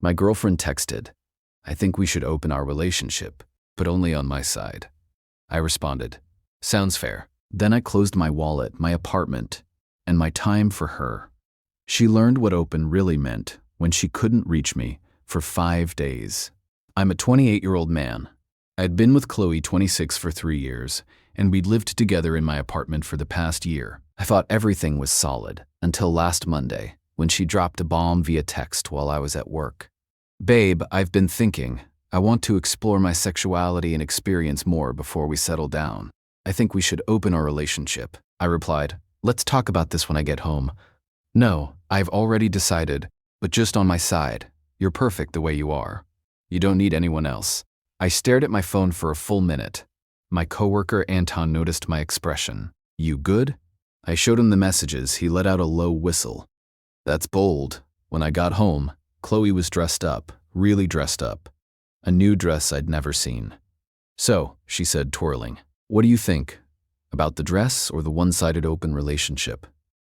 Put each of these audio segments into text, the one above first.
My girlfriend texted, "I think we should open our relationship, but only on my side." I responded, "Sounds fair." Then I closed my wallet, my apartment, and my time for her. She learned what open really meant when she couldn't reach me for 5 days. I'm a 28-year-old man. I'd been with Chloe, 26, for 3 years, and we'd lived together in my apartment for the past year. I thought everything was solid until last Monday, when she dropped a bomb via text while I was at work. "Babe, I've been thinking. I want to explore my sexuality and experience more before we settle down. I think we should open our relationship." I replied, "Let's talk about this when I get home." "No, I've already decided, but just on my side. You're perfect the way you are. You don't need anyone else." I stared at my phone for a full minute. My coworker Anton noticed my expression. "You good?" I showed him the messages. He let out a low whistle. "That's bold." When I got home, Chloe was dressed up, really dressed up. A new dress I'd never seen. "So," she said, twirling, "what do you think? About the dress or the one-sided open relationship?"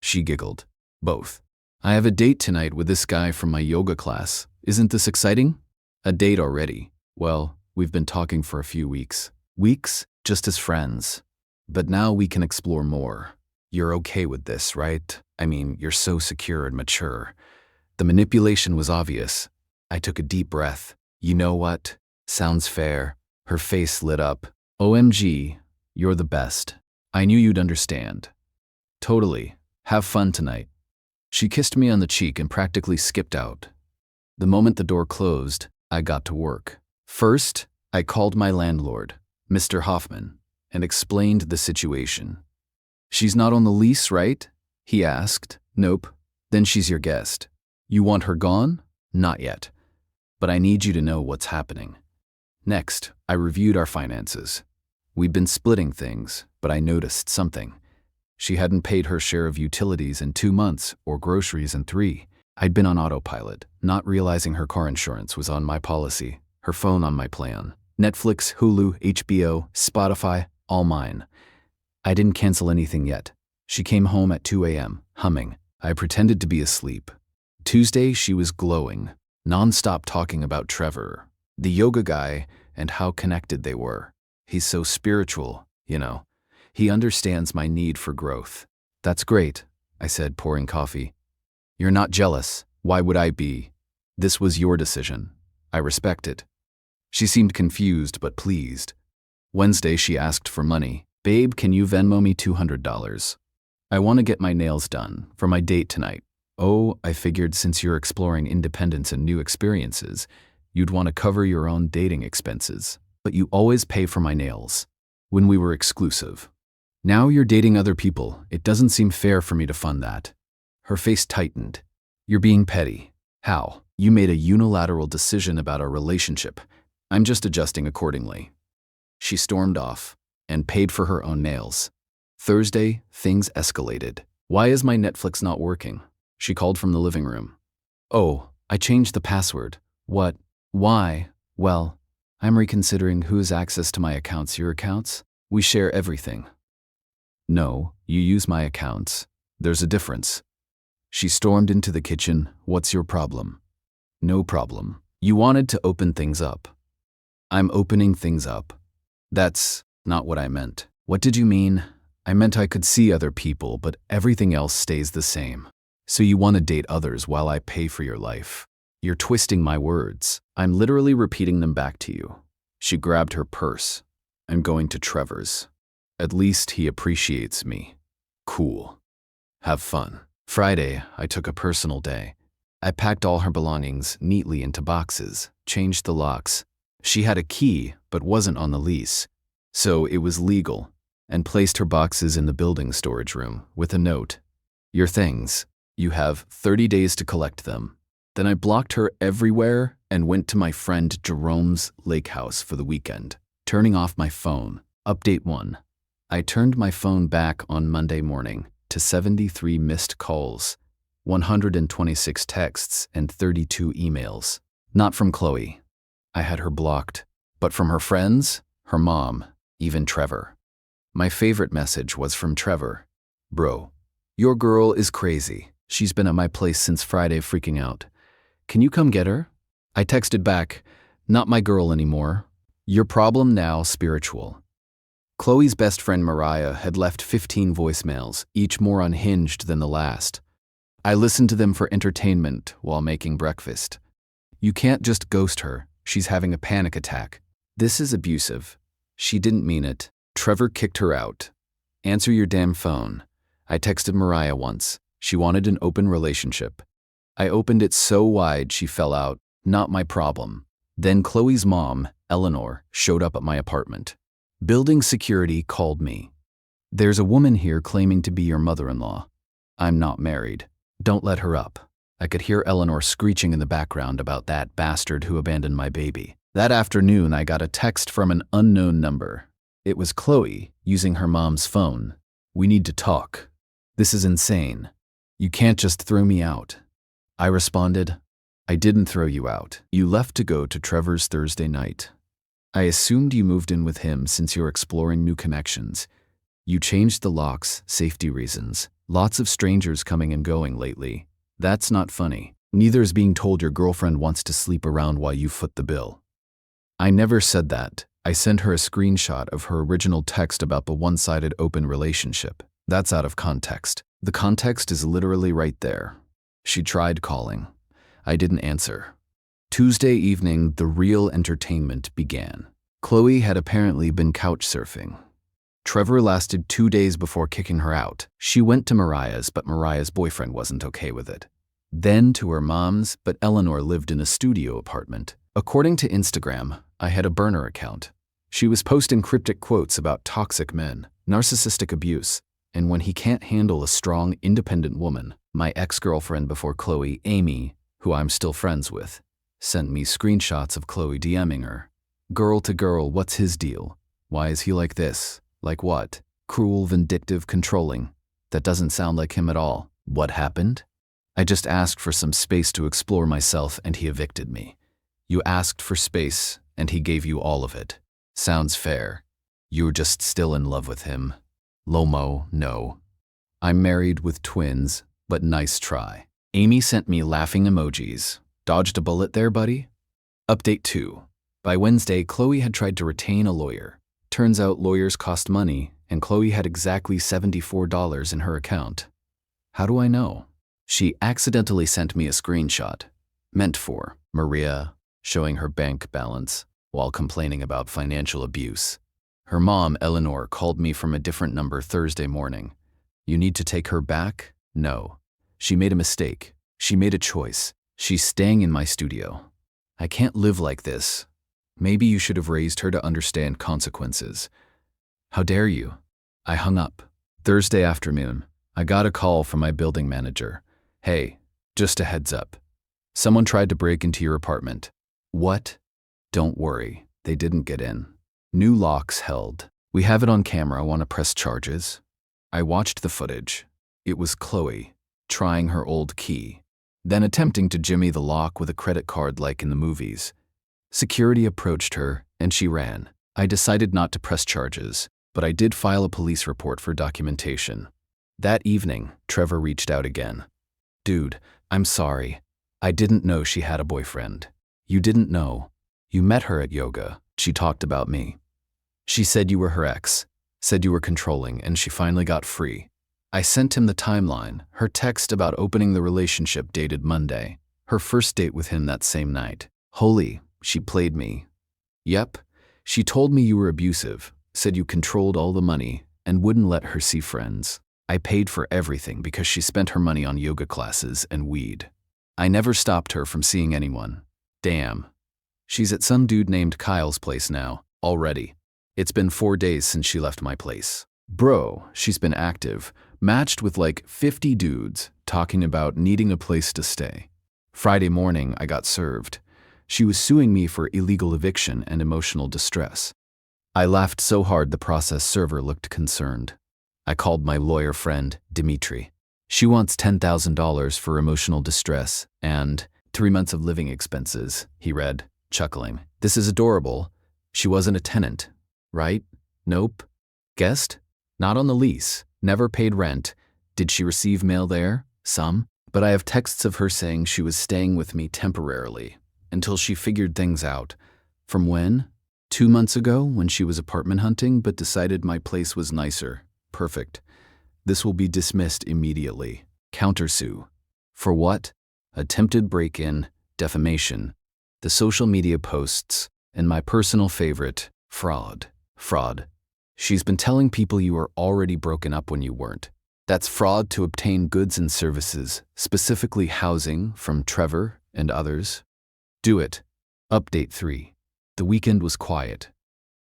She giggled. "Both. I have a date tonight with this guy from my yoga class. Isn't this exciting?" "A date already?" "Well, we've been talking for a few weeks." "Weeks? Just as friends. But now we can explore more. You're okay with this, right? I mean, you're so secure and mature." The manipulation was obvious. I took a deep breath. "You know what? Sounds fair." Her face lit up. "OMG, you're the best. I knew you'd understand." "Totally. Have fun tonight." She kissed me on the cheek and practically skipped out. The moment the door closed, I got to work. First, I called my landlord, Mr. Hoffman, and explained the situation. "She's not on the lease, right?" he asked. "Nope." "Then she's your guest. You want her gone?" "Not yet. But I need you to know what's happening." Next, I reviewed our finances. We'd been splitting things, but I noticed something. She hadn't paid her share of utilities in 2 months, or groceries in 3. I'd been on autopilot, not realizing her car insurance was on my policy, her phone on my plan. Netflix, Hulu, HBO, Spotify, all mine. I didn't cancel anything yet. She came home at 2 a.m., humming. I pretended to be asleep. Tuesday, she was glowing, non-stop talking about Trevor, the yoga guy, and how connected they were. "He's so spiritual, you know. He understands my need for growth." "That's great," I said, pouring coffee. "You're not jealous. Why would I be? This was your decision. I respect it." She seemed confused but pleased. Wednesday, she asked for money. "Babe, can you Venmo me $200? I want to get my nails done for my date tonight." "Oh," I figured, since you're exploring independence and new experiences, you'd want to cover your own dating expenses. "But you always pay for my nails." "When we were exclusive. Now you're dating other people. It doesn't seem fair for me to fund that." Her face tightened. "You're being petty." "How? You made a unilateral decision about our relationship. I'm just adjusting accordingly." She stormed off and paid for her own nails. Thursday, things escalated. "Why is my Netflix not working?" She called from the living room. "Oh, I changed the password." "What? Why?" "Well, I'm reconsidering who has access to my accounts." "Your accounts? We share everything." "No, you use my accounts. There's a difference." She stormed into the kitchen. "What's your problem?" "No problem. You wanted to open things up." "I'm opening things up." "That's not what I meant." "What did you mean?" "I meant I could see other people, but everything else stays the same." "So you want to date others while I pay for your life?" "You're twisting my words. I'm literally repeating them back to you." She grabbed her purse. "I'm going to Trevor's. At least he appreciates me." "Cool. Have fun." Friday, I took a personal day. I packed all her belongings neatly into boxes, changed the locks. She had a key, but wasn't on the lease, so it was legal, and placed her boxes in the building storage room with a note. "Your things. You have 30 days to collect them." Then I blocked her everywhere and went to my friend Jerome's lake house for the weekend, turning off my phone. Update 1. I turned my phone back on Monday morning to 73 missed calls, 126 texts, and 32 emails. Not from Chloe. I had her blocked. But from her friends, her mom, even Trevor. My favorite message was from Trevor. "Bro, your girl is crazy. She's been at my place since Friday freaking out. Can you come get her?" I texted back, "Not my girl anymore. Your problem now, spiritual." Chloe's best friend Mariah had left 15 voicemails, each more unhinged than the last. I listened to them for entertainment while making breakfast. "You can't just ghost her. She's having a panic attack. This is abusive. She didn't mean it. Trevor kicked her out. Answer your damn phone." I texted Mariah once. She wanted an open relationship. I opened it so wide she fell out. Not my problem. Then Chloe's mom, Eleanor, showed up at my apartment. Building security called me. "There's a woman here claiming to be your mother-in-law. I'm not married. Don't let her up." I could hear Eleanor screeching in the background about that bastard who abandoned my baby. That afternoon, I got a text from an unknown number. It was Chloe, using her mom's phone. "We need to talk. This is insane. You can't just throw me out." I responded, "I didn't throw you out. You left to go to Trevor's Thursday night. I assumed you moved in with him since you're exploring new connections. You changed the locks, safety reasons. Lots of strangers coming and going lately. That's not funny. Neither is being told your girlfriend wants to sleep around while you foot the bill." I never said that. I sent her a screenshot of her original text about the one-sided open relationship. That's out of context. The context is literally right there. She tried calling. I didn't answer. Tuesday evening, the real entertainment began. Chloe had apparently been couch surfing. Trevor lasted 2 days before kicking her out. She went to Mariah's, but Mariah's boyfriend wasn't okay with it. Then to her mom's, but Eleanor lived in a studio apartment. According to Instagram, I had a burner account. She was posting cryptic quotes about toxic men, narcissistic abuse, and when he can't handle a strong, independent woman. My ex-girlfriend before Chloe, Amy, who I'm still friends with, sent me screenshots of Chloe DMing her. "Girl to girl, what's his deal? Why is he like this? Like what? Cruel, vindictive, controlling. That doesn't sound like him at all. What happened? I just asked for some space to explore myself and he evicted me. You asked for space and he gave you all of it. Sounds fair. You're just still in love with him. Lomo, no. I'm married with twins, but nice try." Amy sent me laughing emojis. Dodged a bullet there, buddy? Update 2. By Wednesday, Chloe had tried to retain a lawyer. Turns out lawyers cost money, and Chloe had exactly $74 in her account. How do I know? She accidentally sent me a screenshot, meant for Maria, showing her bank balance while complaining about financial abuse. Her mom, Eleanor, called me from a different number Thursday morning. "You need to take her back?" No. She made a mistake. She made a choice. She's staying in my studio. I can't live like this. Maybe you should have raised her to understand consequences. How dare you? I hung up. Thursday afternoon, I got a call from my building manager. "Hey, just a heads up. Someone tried to break into your apartment." What? Don't worry, they didn't get in. New locks held. "We have it on camera. Want to press charges?" I watched the footage. It was Chloe, trying her old key, then attempting to jimmy the lock with a credit card like in the movies. Security approached her, and she ran. I decided not to press charges, but I did file a police report for documentation. That evening, Trevor reached out again. "Dude, I'm sorry. I didn't know she had a boyfriend." "You didn't know. You met her at yoga. She talked about me. She said you were her ex, said you were controlling, and she finally got free." I sent him the timeline. Her text about opening the relationship dated Monday. Her first date with him that same night. Holy, she played me. Yep, she told me you were abusive, said you controlled all the money, and wouldn't let her see friends. I paid for everything because she spent her money on yoga classes and weed. I never stopped her from seeing anyone. Damn. She's at some dude named Kyle's place now, already. It's been 4 days since she left my place. Bro, she's been active, matched with like 50 dudes, talking about needing a place to stay. Friday morning, I got served. She was suing me for illegal eviction and emotional distress. I laughed so hard the process server looked concerned. I called my lawyer friend, Dimitri. She wants $10,000 for emotional distress and 3 months of living expenses, he read, chuckling. This is adorable. She wasn't a tenant, right? Nope. Guest? Not on the lease. Never paid rent. Did she receive mail there? Some. But I have texts of her saying she was staying with me temporarily. until she figured things out. From when? 2 months ago, when she was apartment hunting but decided my place was nicer. Perfect. This will be dismissed immediately. Countersue. For what? Attempted break-in, defamation, the social media posts, and my personal favorite, fraud. Fraud. She's been telling people you were already broken up when you weren't. That's fraud to obtain goods and services, specifically housing, from Trevor and others. Do it. Update 3. The weekend was quiet.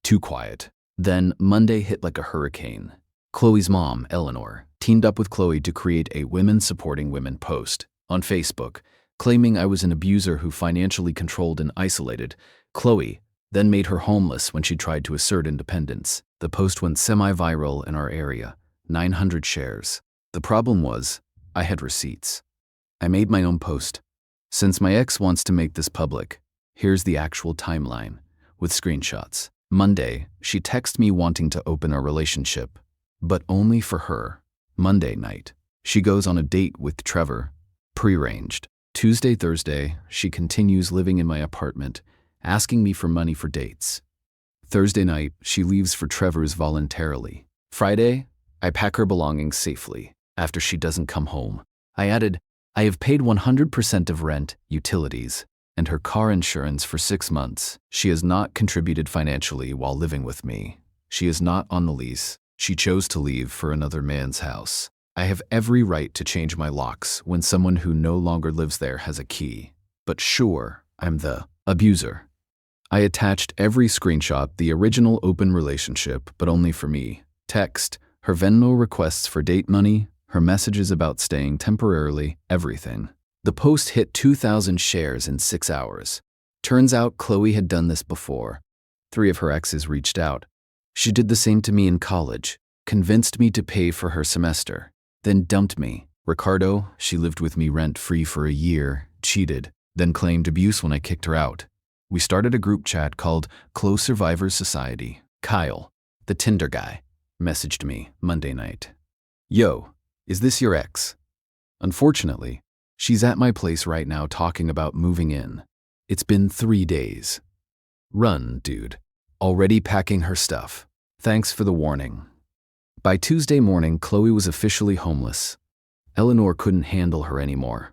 Too quiet. Then Monday hit like a hurricane. Chloe's mom, Eleanor, teamed up with Chloe to create a Women Supporting Women post on Facebook, claiming I was an abuser who financially controlled and isolated. Chloe then made her homeless when she tried to assert independence. The post went semi-viral in our area, 900 shares. The problem was, I had receipts. I made my own post. Since my ex wants to make this public, here's the actual timeline, with screenshots. Monday, she texted me wanting to open our relationship, but only for her. Monday night, she goes on a date with Trevor, prearranged. Tuesday, Thursday, she continues living in my apartment, asking me for money for dates. Thursday night, she leaves for Trevor's voluntarily. Friday, I pack her belongings safely. After she doesn't come home, I added, I have paid 100% of rent, utilities, and her car insurance for 6 months. She has not contributed financially while living with me. She is not on the lease. She chose to leave for another man's house. I have every right to change my locks when someone who no longer lives there has a key. But sure, I'm the abuser. I attached every screenshot, the original open relationship, but only for me. Text, her Venmo requests for date money, her messages about staying temporarily, everything. The post hit 2,000 shares in 6 hours. Turns out Chloe had done this before. 3 of her exes reached out. She did the same to me in college, convinced me to pay for her semester, then dumped me. Ricardo, she lived with me rent-free for a year, cheated, then claimed abuse when I kicked her out. We started a group chat called Close Survivors Society. Kyle, the Tinder guy, messaged me Monday night. Yo, is this your ex? Unfortunately, she's at my place right now talking about moving in. It's been 3 days. Run, dude. Already packing her stuff. Thanks for the warning. By Tuesday morning, Chloe was officially homeless. Eleanor couldn't handle her anymore.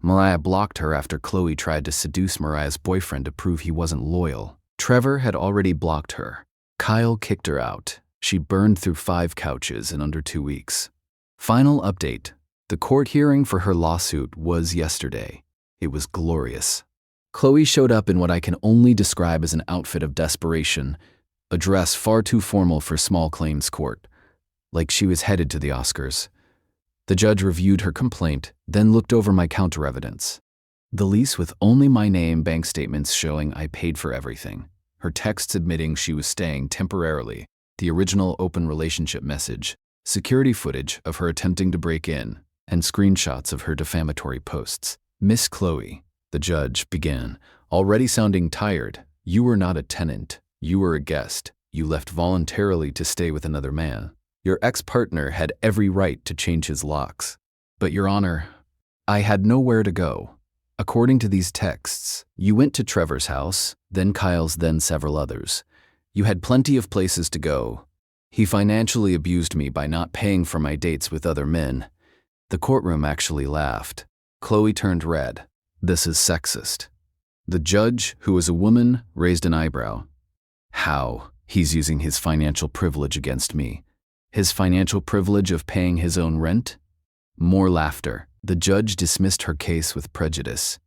Mariah blocked her after Chloe tried to seduce Mariah's boyfriend to prove he wasn't loyal. Trevor had already blocked her. Kyle kicked her out. She burned through 5 couches in under 2 weeks. Final update. The court hearing for her lawsuit was yesterday. It was glorious. Chloe showed up in what I can only describe as an outfit of desperation, a dress far too formal for small claims court, like she was headed to the Oscars. The judge reviewed her complaint, then looked over my counter evidence. The lease with only my name, bank statements showing I paid for everything, her texts admitting she was staying temporarily, the original open relationship message, security footage of her attempting to break in, and screenshots of her defamatory posts. Miss Chloe, the judge began, already sounding tired. You were not a tenant. You were a guest. You left voluntarily to stay with another man. Your ex-partner had every right to change his locks. But, Your Honor, I had nowhere to go. According to these texts, you went to Trevor's house, then Kyle's, then several others. You had plenty of places to go. He financially abused me by not paying for my dates with other men. The courtroom actually laughed. Chloe turned red. This is sexist. The judge, who was a woman, raised an eyebrow. How? He's using his financial privilege against me. His financial privilege of paying his own rent? More laughter. The judge dismissed her case with prejudice.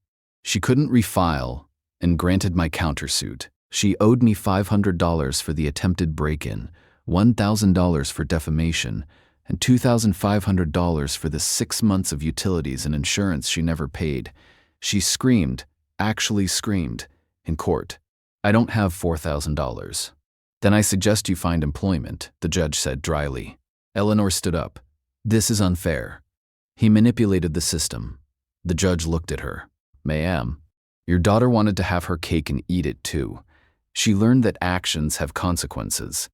She couldn't refile and granted my countersuit. She owed me $500 for the attempted break-in, $1,000 for defamation, and $2,500 for the 6 months of utilities and insurance she never paid. She screamed, actually screamed, in court. I don't have $4,000. Then I suggest you find employment, the judge said dryly. Eleanor stood up. This is unfair. He manipulated the system. The judge looked at her. Ma'am, your daughter wanted to have her cake and eat it too. She learned that actions have consequences.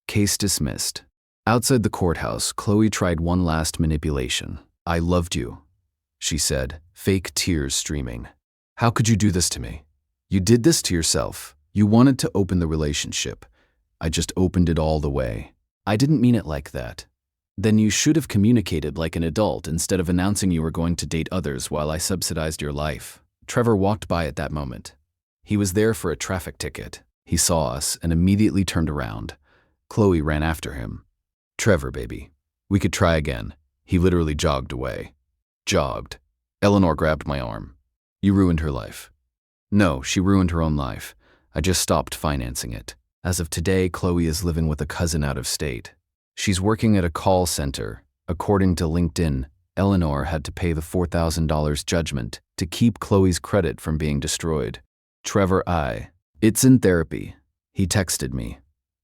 Case dismissed. Outside the courthouse, Chloe tried one last manipulation. I loved you, she said, fake tears streaming. How could you do this to me? You did this to yourself. You wanted to open the relationship. I just opened it all the way. I didn't mean it like that. Then you should have communicated like an adult instead of announcing you were going to date others while I subsidized your life. Trevor walked by at that moment. He was there for a traffic ticket. He saw us and immediately turned around. Chloe ran after him. Trevor, baby. We could try again. He literally jogged away. Jogged. Eleanor grabbed my arm. You ruined her life. No, she ruined her own life. I just stopped financing it. As of today, Chloe is living with a cousin out of state. She's working at a call center. According to LinkedIn, Eleanor had to pay the $4,000 judgment to keep Chloe's credit from being destroyed. Trevor, it's in therapy. He texted me.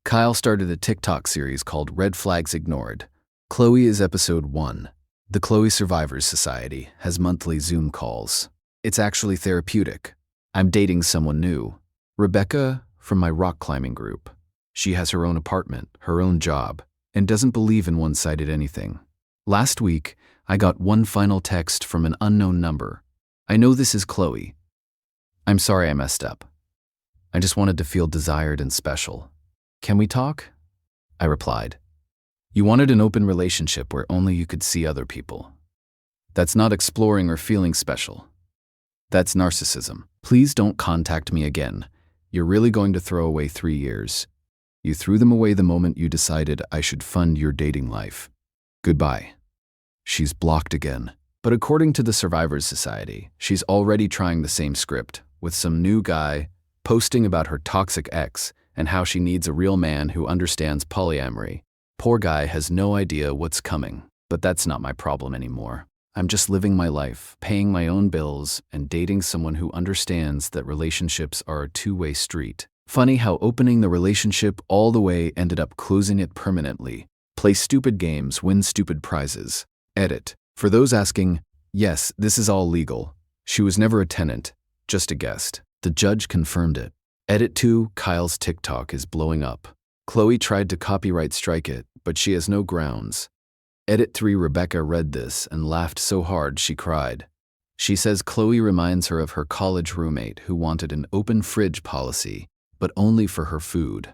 Kyle started a TikTok series called Red Flags Ignored. Chloe is episode 1. The Chloe Survivors Society has monthly Zoom calls. It's actually therapeutic. I'm dating someone new. Rebecca from my rock climbing group. She has her own apartment, her own job, and doesn't believe in one-sided anything. Last week, I got one final text from an unknown number. I know this is Chloe. I'm sorry I messed up. I just wanted to feel desired and special. Can we talk? I replied. You wanted an open relationship where only you could see other people. That's not exploring or feeling special. That's narcissism. Please don't contact me again. You're really going to throw away 3 years. You threw them away the moment you decided I should fund your dating life. Goodbye. She's blocked again. But according to the Survivors Society, she's already trying the same script, with some new guy posting about her toxic ex and how she needs a real man who understands polyamory. Poor guy has no idea what's coming, but that's not my problem anymore. I'm just living my life, paying my own bills, and dating someone who understands that relationships are a two-way street. Funny how opening the relationship all the way ended up closing it permanently. Play stupid games, win stupid prizes. Edit. For those asking, yes, this is all legal. She was never a tenant, just a guest. The judge confirmed it. Edit 2, Kyle's TikTok is blowing up. Chloe tried to copyright strike it, but she has no grounds. Edit 3, Rebecca read this and laughed so hard she cried. She says Chloe reminds her of her college roommate who wanted an open fridge policy, but only for her food.